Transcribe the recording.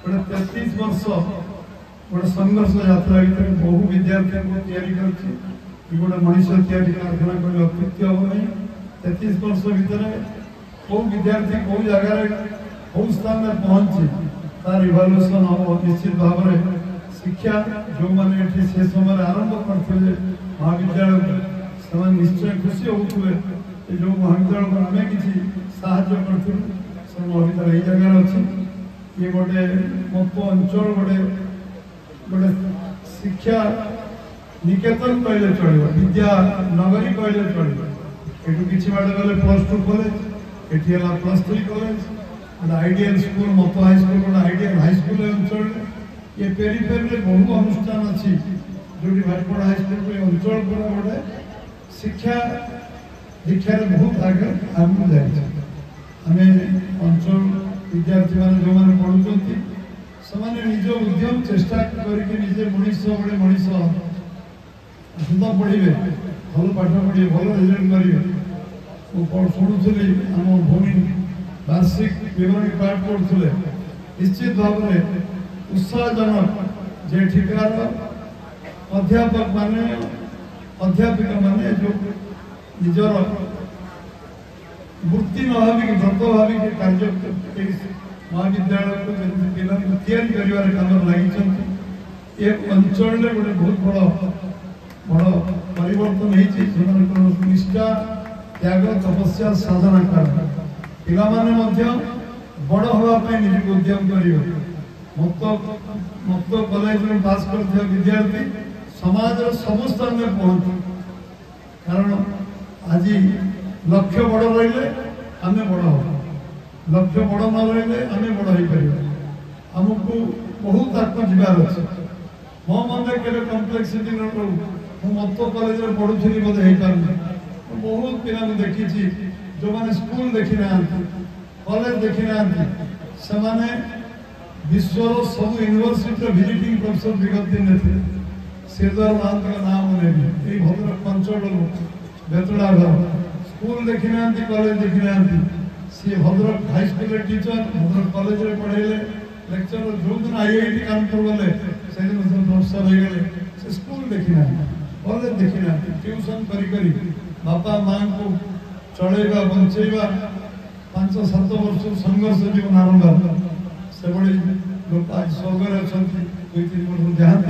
गोटे 33 वर्ष गोटे संघर्ष यात्रा भर बहु विद्यार्थी को तैयारी कर गोटे मनीष तैयारी कारखाना कर अत्युक्ति हम नहीं 33 वर्ष भितर कौ विद्यार्थी कौ जगार कौ स्थान में पहुंची तार इवाल्युएसन हम निश्चित भाव में शिक्षा जो मैंने से समय आरंभ करते महाविद्यालय से निश्चय खुशी होते जो महाविद्यालय आम किसी साहाଯ୍य कर महाविद्यालय जगार अच्छी ये गोटे मत अंचल गोटे गोटे शिक्षा निकेतन कहले चलो विद्या नगरी कहले चलो ये किसी बाटे गले +2 कॉलेज ये +3 कॉलेज आइडियल स्कूल मत हाई स्कूल गोटे आइडियल हाई स्कूल अंचल ये पेरीफेरी बहु अनुष्ठान अच्छी जो भाटपड़ा हाई स्कूल अंचल पर गोटे शिक्षा दीक्षा बहुत आगे आगे जाए आम अंचल विद्यार्थी मैंने जो मैंने पढ़ुंट से निज उद्यम चेष्टा करके निजे मनीष गोटे मनीष सुंदर पढ़े भल पाठ पढ़े भल रिजल्ट करेंगे शुणुली आम भूमि वार्षिक विवरणी पाठ पढ़ुले निश्चित भाव में उत्साहजनक जे ठिकार अध्यापक माने अध्यापिका माने जो निजर वृत्ति न भाविक व्रत भाविक कार्य महाविद्यालय को पिला तैयारी कर काम लगी ये अंचल गोटे बहुत बड़ परिवर्तन होती निष्ठा त्याग तपस्या साधना कर पिला बड़ हाँपाई निजी उद्यम कर मत कॉलेज में पास कर विद्यार्थी समाज सब स्थान में पहुंचू कारण आज लक्ष्य बड़ रही आम बड़ हम लक्ष्य बड़ न रही आम बड़ हो पार आमको बहुत आगे जबार अच्छे मो मन के कम्प्लेक्सिटी रू मत कॉलेज में पढ़ुली बोधे हो पार बहुत पिला देखी जो मैंने स्कूल देखी ना कॉलेज देखी ना विश्वर सब यूनिवर्सिटी विजिटिंग प्रोफेसर विगत दिन थे श्रीधर महांत का नाम नहीं भद्रक अंचल बेतड़ा घर स्कूल देखी ना कॉलेज देखी ना सी Bhadrak high school teacher Bhadrak college में पढ़ेले लेक्चर जो दिन आईआईटी कानपुर गले से दिन प्रोफेसर हो गए स्कूल देखी ना कॉलेज देखी ना ट्यूशन करी बापा माँ को चलैवा बंचैवा 5-7 वर्ष संघर्ष जीवन आरंभ से बड़े लोग आज स्वर्ग अच्छा 2-3 वर्ष देहांत